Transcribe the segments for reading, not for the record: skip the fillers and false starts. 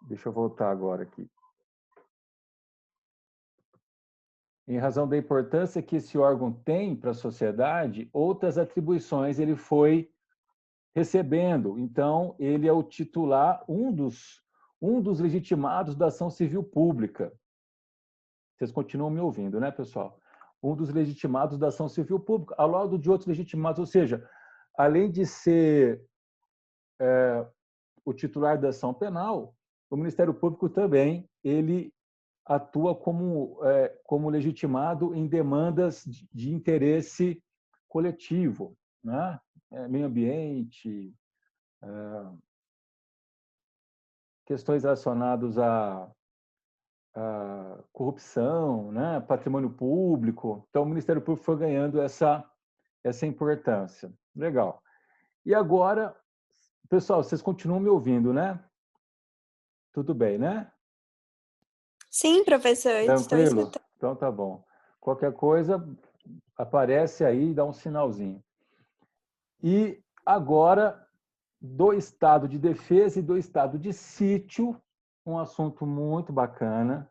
Deixa eu voltar agora aqui. Em razão da importância que esse órgão tem para a sociedade, outras atribuições ele foi recebendo. Então, ele é o titular, um dos legitimados da ação civil pública. Vocês continuam me ouvindo, né, pessoal? Um dos legitimados da ação civil pública, ao lado de outros legitimados, ou seja, além de ser o titular da ação penal, o Ministério Público também ele atua como legitimado em demandas de interesse coletivo, né? Meio ambiente, questões relacionadas à corrupção, né? Patrimônio público. Então, o Ministério Público foi ganhando essa importância. Legal. E agora, pessoal, vocês continuam me ouvindo, né? Tudo bem, né? Sim, professor, estou Tranquilo? escutando. Então tá bom. Qualquer coisa, aparece aí e dá um sinalzinho. E agora, do estado de defesa e do estado de sítio, um assunto muito bacana.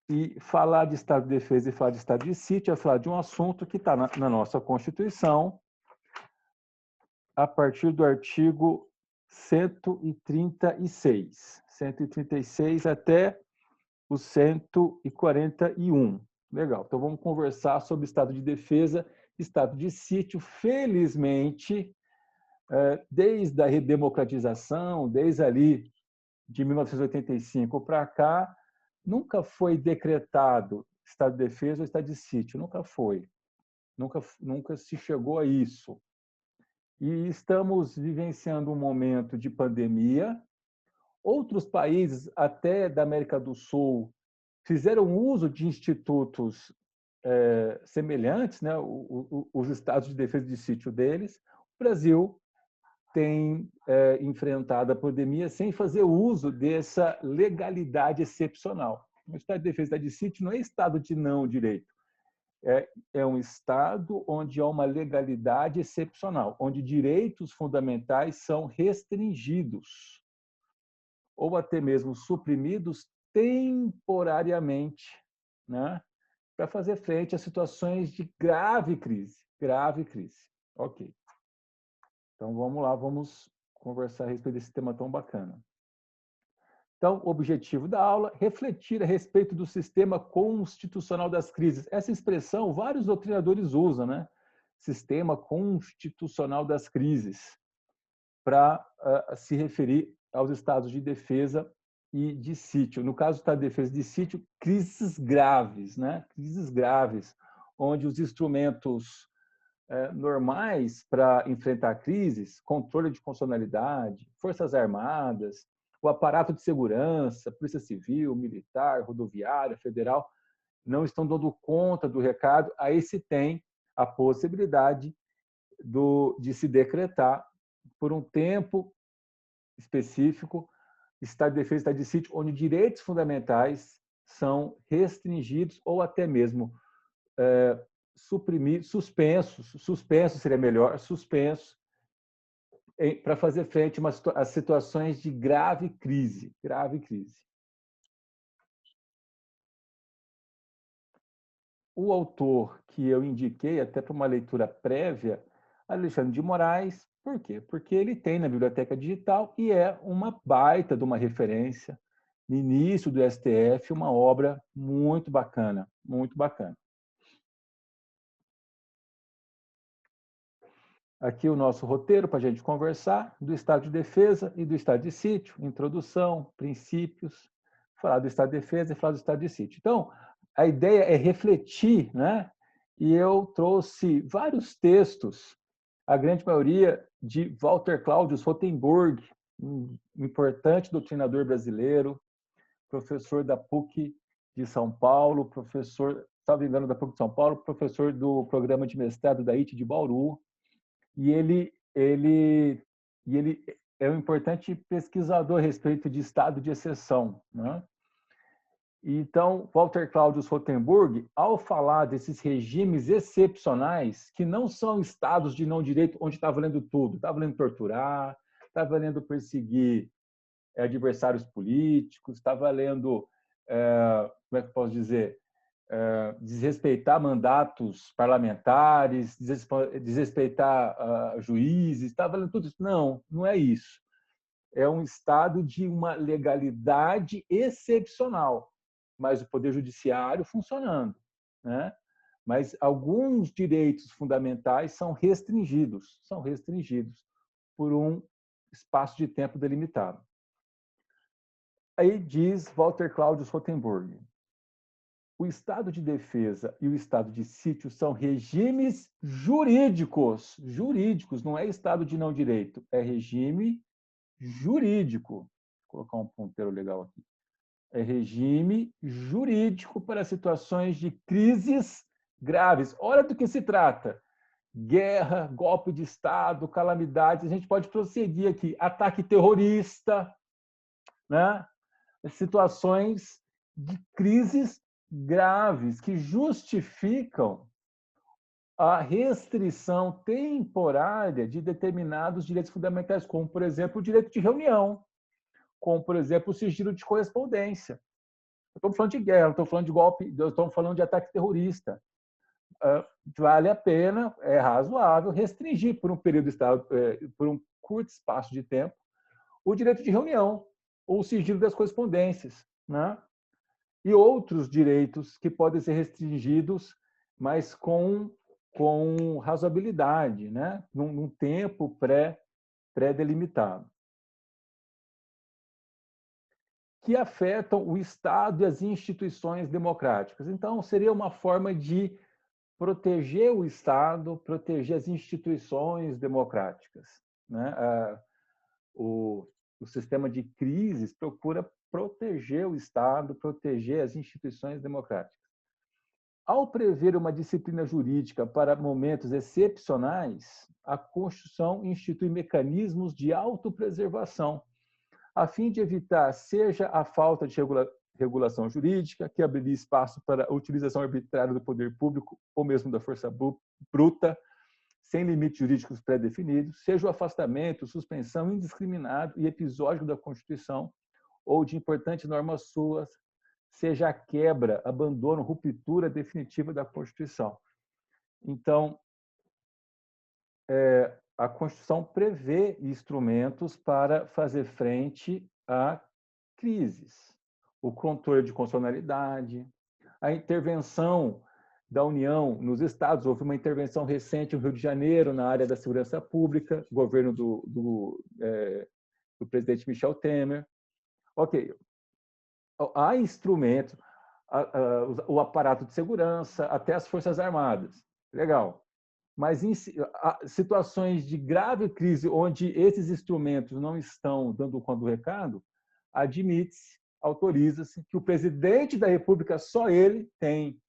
E falar de estado de defesa e falar de estado de sítio é falar de um assunto que está na nossa Constituição, a partir do artigo 136. 136 até o 141. Legal. Então, vamos conversar sobre estado de defesa, estado de sítio. Felizmente, desde a redemocratização, desde ali de 1985 para cá, nunca foi decretado estado de defesa ou estado de sítio. Nunca foi. Nunca se chegou a isso. E estamos vivenciando um momento de pandemia. Outros países, até da América do Sul, fizeram uso de institutos semelhantes, né? Os estados de defesa de sítio deles. O Brasil tem enfrentado a pandemia sem fazer uso dessa legalidade excepcional. O estado de defesa e estado de sítio não é estado de não direito. É um estado onde há uma legalidade excepcional, onde direitos fundamentais são restringidos ou até mesmo suprimidos temporariamente, né? Para fazer frente a situações de grave crise. Grave crise. Ok. Então, vamos lá, vamos conversar a respeito desse tema tão bacana. Então, o objetivo da aula, refletir a respeito do sistema constitucional das crises. Essa expressão vários doutrinadores usam, né? Sistema constitucional das crises, para se referir aos estados de defesa e de sítio. No caso do estado de defesa e de sítio, crises graves, né? Crises graves, onde os instrumentos normais para enfrentar crises, controle de constitucionalidade, forças armadas, o aparato de segurança, polícia civil, militar, rodoviária, federal, não estão dando conta do recado, aí se tem a possibilidade de se decretar por um tempo específico estado de defesa e estado de sítio, onde direitos fundamentais são restringidos ou até mesmo suprimidos, suspensos seria melhor, suspensos, para fazer frente a situações de grave crise. Grave crise. O autor que eu indiquei, até para uma leitura prévia, Alexandre de Moraes. Por quê? Porque ele tem na Biblioteca Digital e é uma baita de uma referência, no início do STF, uma obra muito bacana, muito bacana. Aqui o nosso roteiro para a gente conversar do estado de defesa e do estado de sítio, introdução, princípios, falar do estado de defesa e falar do estado de sítio. Então, a ideia é refletir, né? E eu trouxe vários textos, a grande maioria de Walter Claudius Rotenburg, um importante doutrinador brasileiro, professor da PUC de São Paulo, professor, salvo engano, da PUC de São Paulo, professor do programa de mestrado da IT de Bauru, e ele é um importante pesquisador a respeito de estado de exceção, né? Então, Walter Claudius Rotenburg, ao falar desses regimes excepcionais, que não são estados de não direito onde está valendo tudo, está valendo torturar, está valendo perseguir adversários políticos, está valendo, como é que eu posso dizer, desrespeitar mandatos parlamentares, desrespeitar juízes, está valendo tudo isso. Não, não é isso. É um estado de uma legalidade excepcional, mas o Poder Judiciário funcionando, né? Mas alguns direitos fundamentais são restringidos por um espaço de tempo delimitado. Aí diz Walter Claudius Rotenburg: o estado de defesa e o estado de sítio são regimes jurídicos. Jurídicos, não é estado de não direito, é regime jurídico. Vou colocar um ponteiro legal aqui. É regime jurídico para situações de crises graves. Olha do que se trata. Guerra, golpe de Estado, calamidades. A gente pode prosseguir aqui. Ataque terrorista, né? Situações de crises graves que justificam a restrição temporária de determinados direitos fundamentais, como, por exemplo, o direito de reunião, como, por exemplo, o sigilo de correspondência. Estamos falando de guerra, estou falando de golpe, estamos falando de ataque terrorista. Vale a pena, é razoável, restringir por um período, por um curto espaço de tempo, o direito de reunião ou o sigilo das correspondências, né? E outros direitos que podem ser restringidos, mas com razoabilidade, né? Num tempo pré-delimitado, que afetam o Estado e as instituições democráticas. Então, seria uma forma de proteger o Estado, proteger as instituições democráticas, né? O sistema de crises procura proteger o Estado, proteger as instituições democráticas. Ao prever uma disciplina jurídica para momentos excepcionais, a Constituição institui mecanismos de autopreservação, a fim de evitar seja a falta de regulação jurídica, que abriria espaço para a utilização arbitrária do poder público ou mesmo da força bruta, sem limites jurídicos pré-definidos, seja o afastamento, suspensão indiscriminado e episódico da Constituição ou de importantes normas suas, seja a quebra, abandono, ruptura definitiva da Constituição. Então, a Constituição prevê instrumentos para fazer frente a crises. O controle de constitucionalidade, a intervenção da União nos estados. Houve uma intervenção recente no Rio de Janeiro, na área da segurança pública, governo do presidente Michel Temer. Ok, há instrumentos, o aparato de segurança, até as Forças Armadas. Legal. Mas em situações de grave crise, onde esses instrumentos não estão dando conta do recado, admite-se, autoriza-se que o presidente da República, só ele, tem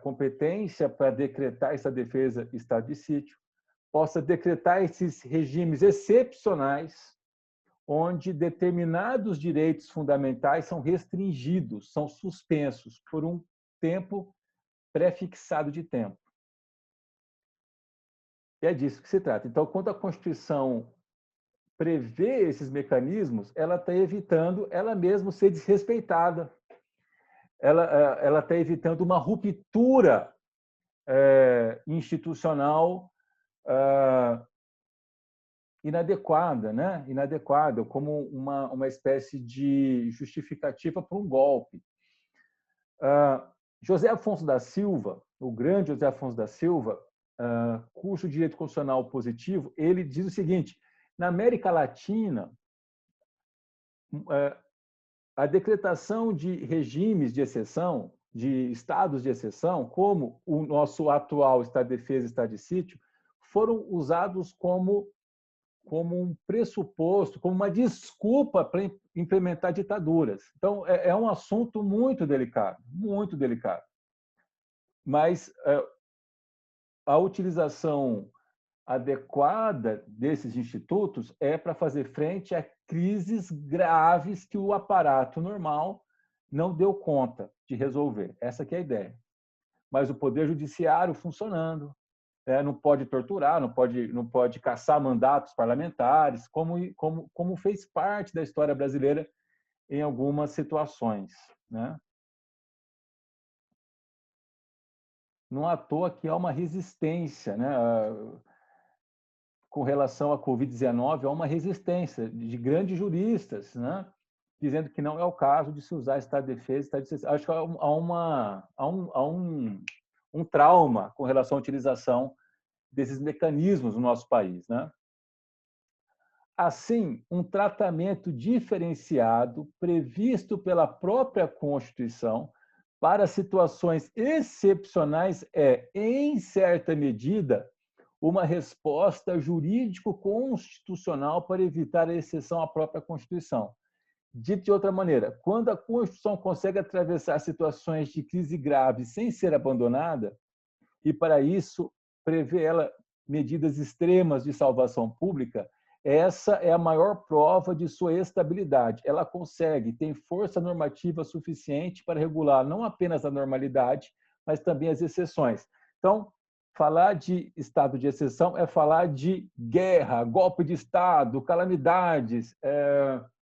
competência para decretar essa defesa estado de sítio, possa decretar esses regimes excepcionais, onde determinados direitos fundamentais são restringidos, são suspensos por um tempo pré-fixado de tempo. E é disso que se trata. Então, quando a Constituição prevê esses mecanismos, ela está evitando ela mesma ser desrespeitada. Ela está evitando uma ruptura institucional inadequada, né? Inadequada, como uma espécie de justificativa para um golpe. José Afonso da Silva, o grande José Afonso da Silva, curso de Direito Constitucional Positivo, ele diz o seguinte: na América Latina, a decretação de regimes de exceção, de estados de exceção, como o nosso atual Estado de Defesa e Estado de Sítio, foram usados como um pressuposto, como uma desculpa para implementar ditaduras. Então, é um assunto muito delicado, muito delicado. Mas a utilização adequada desses institutos é para fazer frente a crises graves que o aparato normal não deu conta de resolver. Essa que é a ideia. Mas o Poder Judiciário funcionando, não pode torturar, não pode caçar mandatos parlamentares, como fez parte da história brasileira em algumas situações, né? Não à toa que há uma resistência, né? Com relação à Covid-19, há uma resistência de grandes juristas, né? Dizendo que não é o caso de se usar estado de defesa, estado de exceção. Acho que há um trauma com relação à utilização desses mecanismos no nosso país, né? Assim, um tratamento diferenciado previsto pela própria Constituição para situações excepcionais é, em certa medida, uma resposta jurídico-constitucional para evitar a exceção à própria Constituição. Dito de outra maneira, quando a Constituição consegue atravessar situações de crise grave sem ser abandonada, e para isso prevê ela medidas extremas de salvação pública, essa é a maior prova de sua estabilidade. Ela consegue, tem força normativa suficiente para regular não apenas a normalidade, mas também as exceções. Então, falar de estado de exceção é falar de guerra, golpe de Estado, calamidades,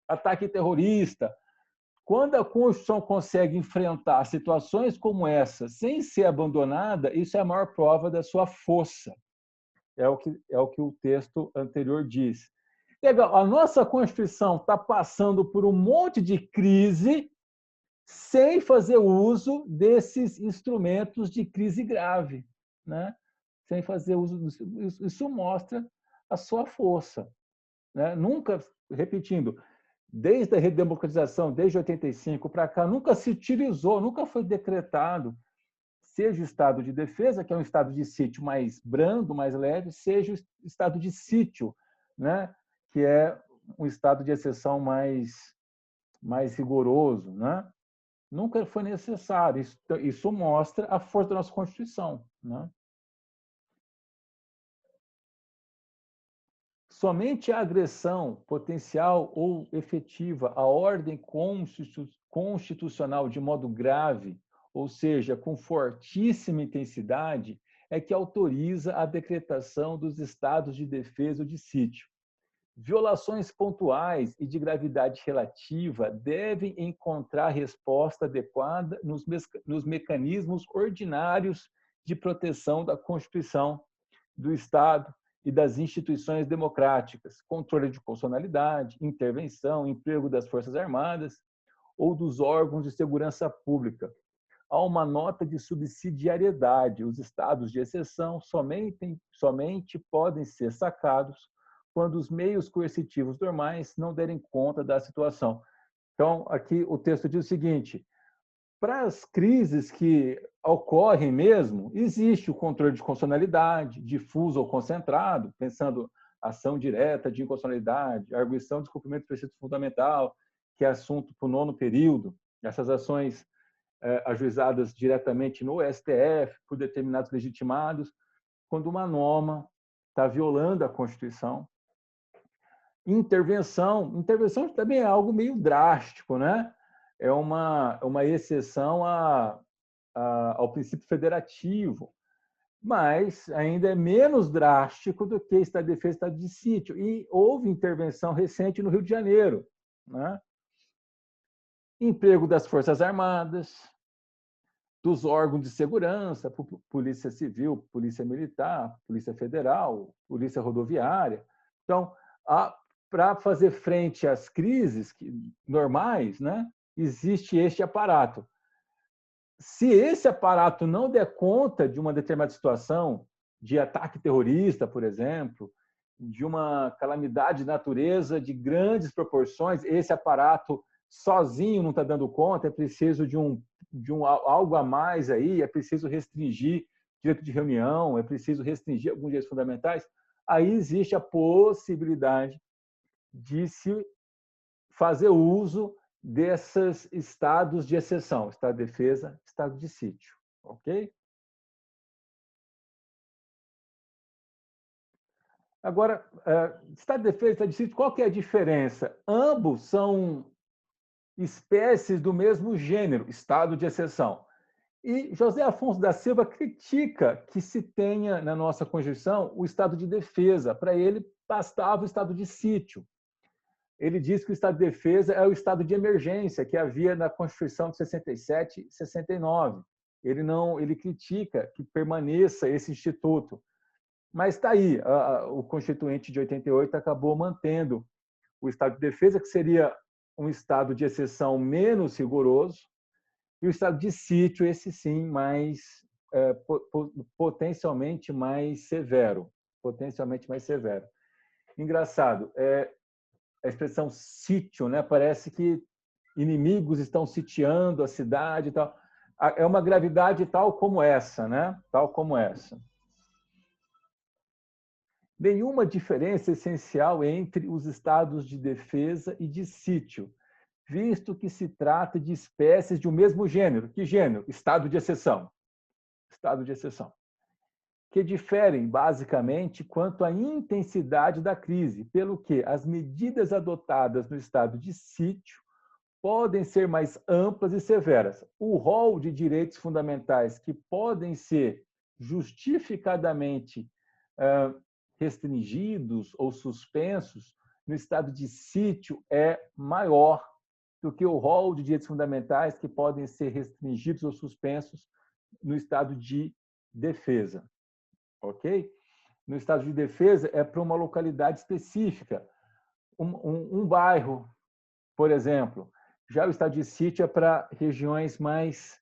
ataque terrorista. Quando a Constituição consegue enfrentar situações como essa sem ser abandonada, isso é a maior prova da sua força. É o que o texto anterior diz. Legal, a nossa Constituição está passando por um monte de crise sem fazer uso desses instrumentos de crise grave, né? Sem fazer uso disso. Isso mostra a sua força, né? Nunca, repetindo, desde a redemocratização, desde 85 para cá, nunca se utilizou, nunca foi decretado, seja o estado de defesa, que é um estado de sítio mais brando, mais leve, seja o estado de sítio, né, que é um estado de exceção mais rigoroso, né? Nunca foi necessário. Isso mostra a força da nossa Constituição, né? Somente a agressão potencial ou efetiva à ordem constitucional de modo grave, ou seja, com fortíssima intensidade, é que autoriza a decretação dos estados de defesa ou de sítio. Violações pontuais e de gravidade relativa devem encontrar resposta adequada nos mecanismos ordinários de proteção da Constituição, do Estado e das instituições democráticas, controle de constitucionalidade, intervenção, emprego das Forças Armadas ou dos órgãos de segurança pública. Há uma nota de subsidiariedade. Os estados de exceção somente podem ser sacados quando os meios coercitivos normais não derem conta da situação. Então, aqui o texto diz o seguinte: para as crises que ocorrem mesmo, existe o controle de constitucionalidade, difuso ou concentrado, pensando ação direta de inconstitucionalidade, arguição de descumprimento do preceito fundamental, que é assunto para o 9º período, essas ações ajuizadas diretamente no STF, por determinados legitimados, quando uma norma está violando a Constituição. Intervenção também é algo meio drástico, né? É uma exceção ao princípio federativo, mas ainda é menos drástico do que estado de defesa e estado de sítio. E houve intervenção recente no Rio de Janeiro, né? Emprego das Forças Armadas, dos órgãos de segurança, Polícia Civil, Polícia Militar, Polícia Federal, Polícia Rodoviária. Então, para fazer frente às crises normais, né, existe este aparato. Se esse aparato não der conta de uma determinada situação, de ataque terrorista, por exemplo, de uma calamidade de natureza de grandes proporções, esse aparato sozinho não está dando conta, é preciso de algo a mais aí, é preciso restringir direito de reunião, é preciso restringir alguns direitos fundamentais, aí existe a possibilidade de se fazer uso desses estados de exceção, estado de defesa, estado de sítio, ok? Agora, estado de defesa e estado de sítio, qual que é a diferença? Ambos são espécies do mesmo gênero, estado de exceção. E José Afonso da Silva critica que se tenha na nossa Constituição o estado de defesa. Para ele, bastava o estado de sítio. Ele diz que o estado de defesa é o estado de emergência que havia na Constituição de 67 e 69. Ele critica que permaneça esse instituto. Mas está aí, o Constituinte de 88 acabou mantendo o estado de defesa, que seria um estado de exceção menos rigoroso, e o estado de sítio, esse sim, potencialmente mais severo. Potencialmente mais severo. Engraçado, a expressão sítio, né? Parece que inimigos estão sitiando a cidade e tal. É uma gravidade tal como essa, né? Tal como essa. Nenhuma diferença essencial entre os estados de defesa e de sítio, visto que se trata de espécies de um mesmo gênero. Que gênero? Estado de exceção. Estado de exceção. Que diferem, basicamente, quanto à intensidade da crise, pelo que as medidas adotadas no estado de sítio podem ser mais amplas e severas. O rol de direitos fundamentais que podem ser justificadamente restringidos ou suspensos no estado de sítio é maior do que o rol de direitos fundamentais que podem ser restringidos ou suspensos no estado de defesa. Ok? No estado de defesa é para uma localidade específica, um bairro, por exemplo. Já o estado de sítio é para regiões mais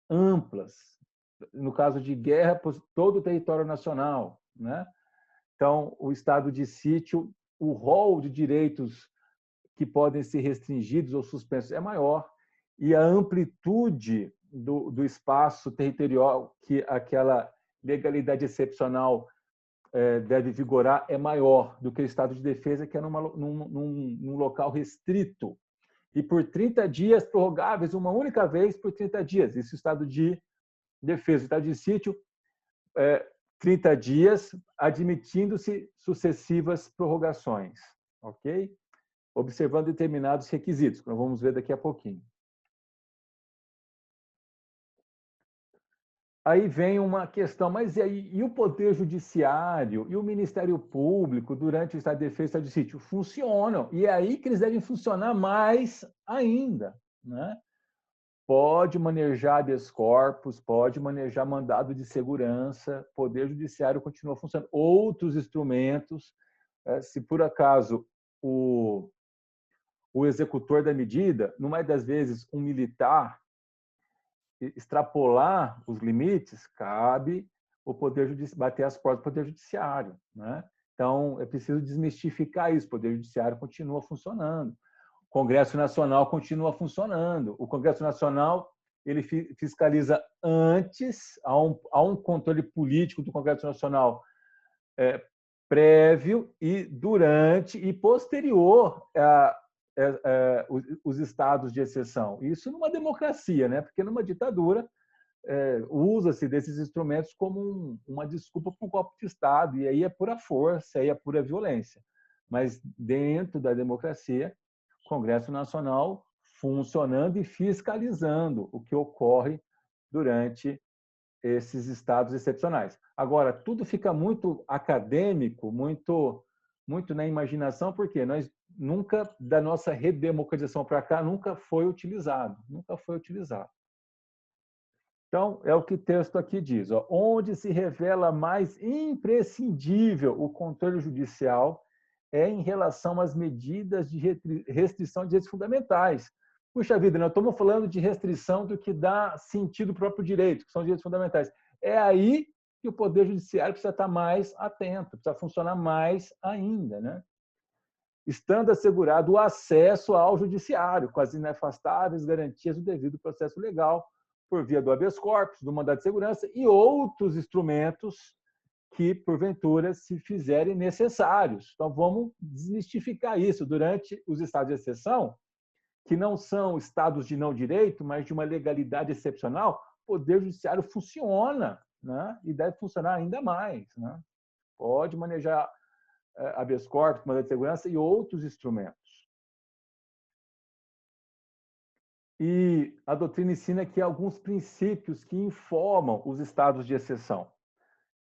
amplas, no caso de guerra, por todo o território nacional, né? Então, o estado de sítio, o rol de direitos que podem ser restringidos ou suspensos é maior e a amplitude do espaço territorial que aquela legalidade excepcional deve vigorar é maior do que o estado de defesa, que é num local restrito e por 30 dias prorrogáveis, uma única vez por 30 dias. Isso é o estado de defesa. O estado de sítio, 30 dias, admitindo-se sucessivas prorrogações, ok? Observando determinados requisitos, que nós vamos ver daqui a pouquinho. Aí vem uma questão, mas e o Poder Judiciário e o Ministério Público durante o estado de defesa e o estado de sítio? Funcionam, e é aí que eles devem funcionar mais ainda, né? Pode manejar habeas corpus, pode manejar mandado de segurança, Poder Judiciário continua funcionando. Outros instrumentos, se por acaso o executor da medida, numa das vezes um militar, extrapolar os limites, cabe o Poder Judiciário bater as portas do Poder Judiciário, né? Então, é preciso desmistificar isso. O Poder Judiciário continua funcionando. O Congresso Nacional continua funcionando. O Congresso Nacional ele fiscaliza antes, há um controle político do Congresso Nacional prévio e durante e posterior os estados de exceção. Isso numa democracia, né? Porque numa ditadura usa-se desses instrumentos como uma desculpa para um golpe de Estado, e aí é pura força, aí é pura violência. Mas dentro da democracia, o Congresso Nacional funcionando e fiscalizando o que ocorre durante esses estados excepcionais. Agora, tudo fica muito acadêmico, muito na imaginação, porque nós nunca, da nossa redemocratização para cá, nunca foi utilizado. Então, é o que o texto aqui diz. Onde se revela mais imprescindível o controle judicial é em relação às medidas de restrição de direitos fundamentais. Puxa vida, nós estamos falando de restrição do que dá sentido ao próprio direito, que são os direitos fundamentais. É aí que o Poder Judiciário precisa estar mais atento, precisa funcionar mais ainda, né? Estando assegurado o acesso ao judiciário, com as inafastáveis garantias do devido processo legal, por via do habeas corpus, do mandado de segurança e outros instrumentos que, porventura, se fizerem necessários. Então, vamos desmistificar isso. Durante os estados de exceção, que não são estados de não direito, mas de uma legalidade excepcional, o Poder Judiciário funciona, né? E deve funcionar ainda mais, né? Pode manejar habeas corpus, mandado de segurança e outros instrumentos. E a doutrina ensina que há alguns princípios que informam os estados de exceção,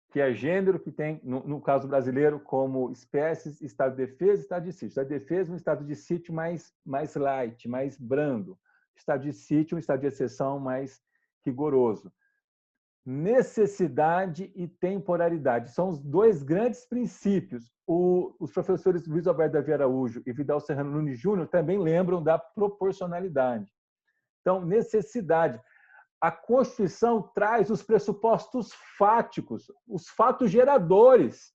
que é gênero, que tem, no caso brasileiro, como espécies, estado de defesa e estado de sítio. Estado de defesa, um estado de sítio mais light, mais brando. Estado de sítio, um estado de exceção mais rigoroso. Necessidade e temporalidade são os dois grandes princípios. Os professores Luiz Alberto Davi Araújo e Vidal Serrano Nunes Júnior também lembram da proporcionalidade. Então, necessidade. A Constituição traz os pressupostos fáticos, os fatos geradores,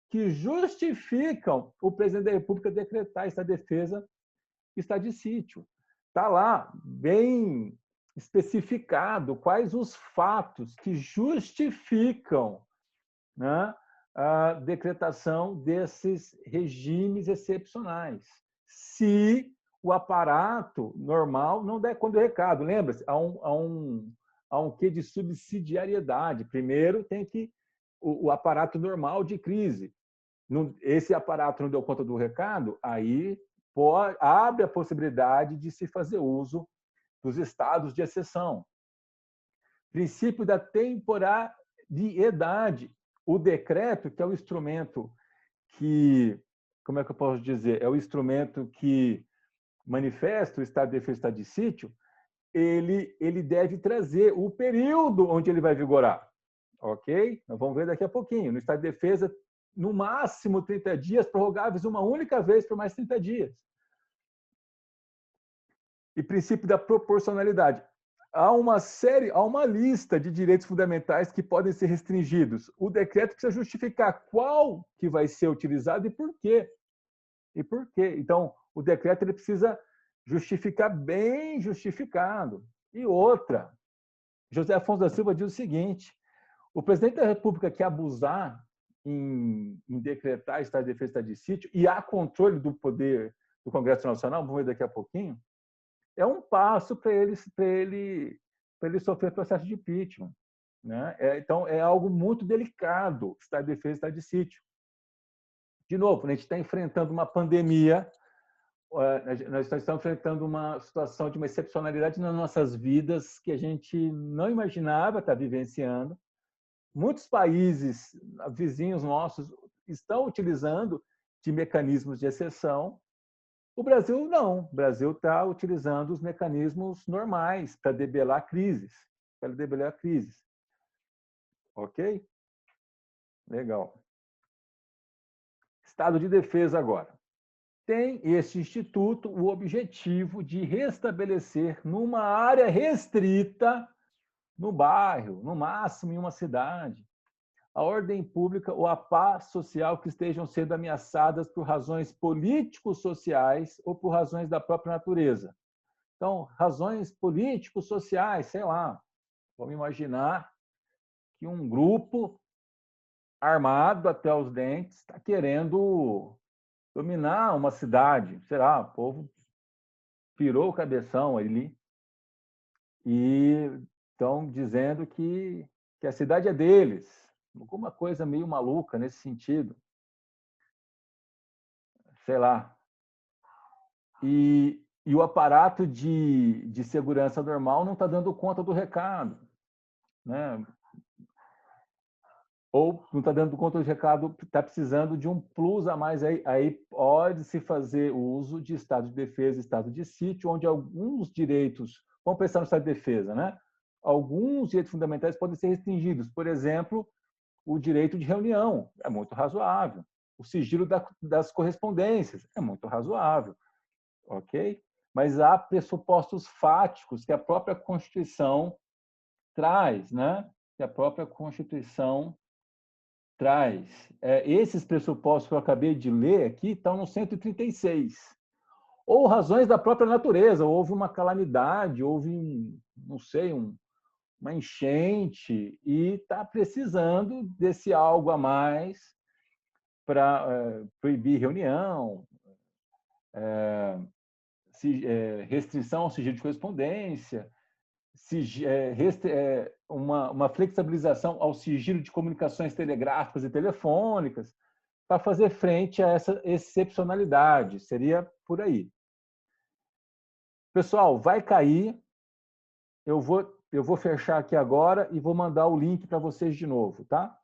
que justificam o presidente da República decretar estado de defesa e estado de sítio. Está lá, bem especificado, quais os fatos que justificam, né, a decretação desses regimes excepcionais. Se o aparato normal não der conta do recado. Lembra-se, há um quê de subsidiariedade. Primeiro tem que o aparato normal de crise. Esse aparato não deu conta do recado, aí abre a possibilidade de se fazer uso dos estados de exceção. Princípio da temporalidade. O decreto, que é o instrumento que, como é que eu posso dizer, é o instrumento que manifesta o estado de defesa e estado de sítio, ele deve trazer o período onde ele vai vigorar. Ok? Nós vamos ver daqui a pouquinho. No estado de defesa, no máximo 30 dias, prorrogáveis uma única vez por mais 30 dias. E princípio da proporcionalidade. Há uma lista de direitos fundamentais que podem ser restringidos. O decreto precisa justificar qual que vai ser utilizado e por quê. E por quê? Então, o decreto ele precisa justificar bem justificado. E outra, José Afonso da Silva diz o seguinte: o presidente da República que abusar em decretar estado de defesa e estado de sítio e há controle do poder do Congresso Nacional, vamos ver daqui a pouquinho, é um passo para ele sofrer processo de impeachment. Né? Então, é algo muito delicado, estado de defesa e estado de sítio. De novo, a gente está enfrentando uma pandemia, nós estamos enfrentando uma situação de uma excepcionalidade nas nossas vidas que a gente não imaginava estar vivenciando. Muitos países vizinhos nossos estão utilizando de mecanismos de exceção. O Brasil não. O Brasil está utilizando os mecanismos normais para debelar crises. Ok? Legal. Estado de defesa agora. Tem este instituto o objetivo de restabelecer numa área restrita, no bairro, no máximo em uma cidade, a ordem pública ou a paz social que estejam sendo ameaçadas por razões político-sociais ou por razões da própria natureza. Então, razões político-sociais, sei lá, vamos imaginar que um grupo armado até os dentes está querendo dominar uma cidade, sei lá, o povo pirou o cabeção ali e estão dizendo que a cidade é deles. Alguma coisa meio maluca nesse sentido. Sei lá. E o aparato de segurança normal não está dando conta do recado. Né? Ou não está dando conta do recado, está precisando de um plus a mais. Aí pode-se fazer uso de estado de defesa e estado de sítio, onde alguns direitos, vamos pensar no estado de defesa, né? Alguns direitos fundamentais podem ser restringidos. Por exemplo, o direito de reunião é muito razoável. O sigilo das correspondências é muito razoável. Ok? Mas há pressupostos fáticos que a própria Constituição traz, né? Que a própria Constituição traz. Esses pressupostos que eu acabei de ler aqui estão no 136. Ou razões da própria natureza, houve uma calamidade, houve, não sei, uma enchente e está precisando desse algo a mais para proibir reunião, restrição ao sigilo de correspondência, uma flexibilização ao sigilo de comunicações telegráficas e telefônicas, para fazer frente a essa excepcionalidade. Seria por aí. Pessoal, vai cair eu vou fechar aqui agora e vou mandar o link para vocês de novo, tá?